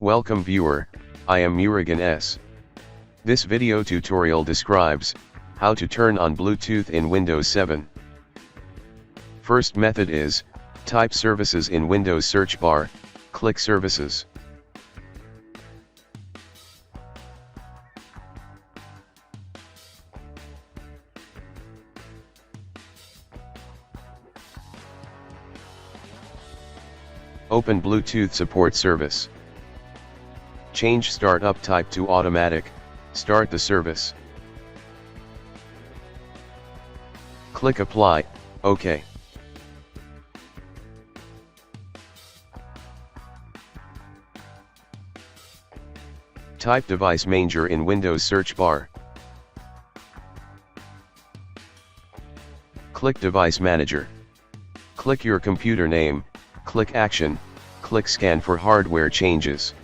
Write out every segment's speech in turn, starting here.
Welcome viewer, I am Murugan S. This video tutorial describes how to turn on Bluetooth in Windows 7. First method is, type services in Windows search bar, click services. Open Bluetooth support service. Change startup type to automatic, start the service. Click apply, OK. Type device manager in Windows search bar. Click device manager. Click your computer name, click action, click scan for hardware changes.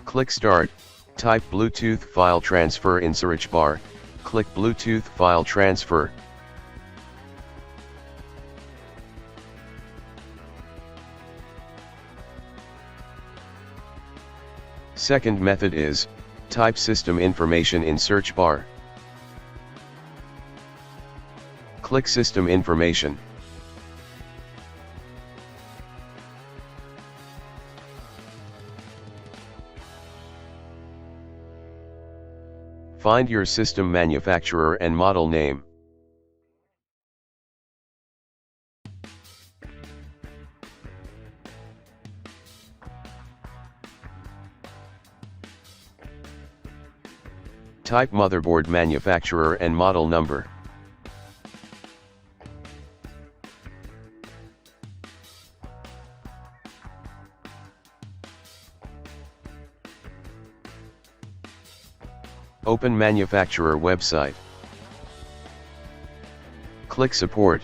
Click Start, type Bluetooth file transfer in search bar, click Bluetooth file transfer. Second method is, type system information in search bar. Click system information. Find your system manufacturer and model name. Type motherboard manufacturer and model number. Open manufacturer website. Click support.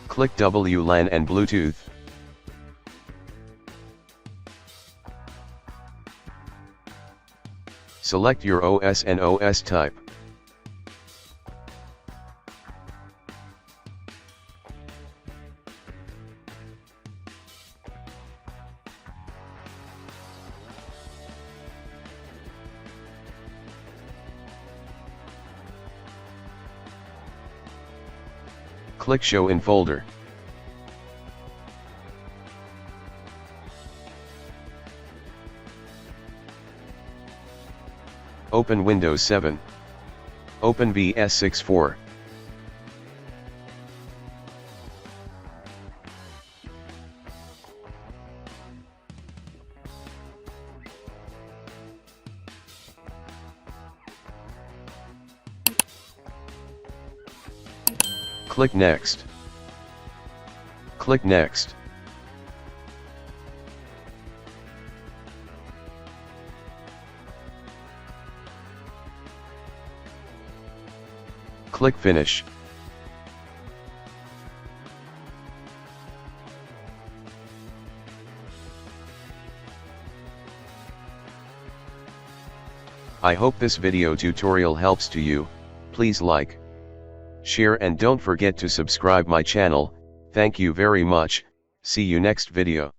Click WLAN and Bluetooth. Select your OS and OS type. Click Show in folder. Open Windows 7. Open VS64. Click Next. Click Next. Click Finish. I hope this video tutorial helps to you. Please like, share and don't forget to subscribe my channel. Thank you very much. See you next video.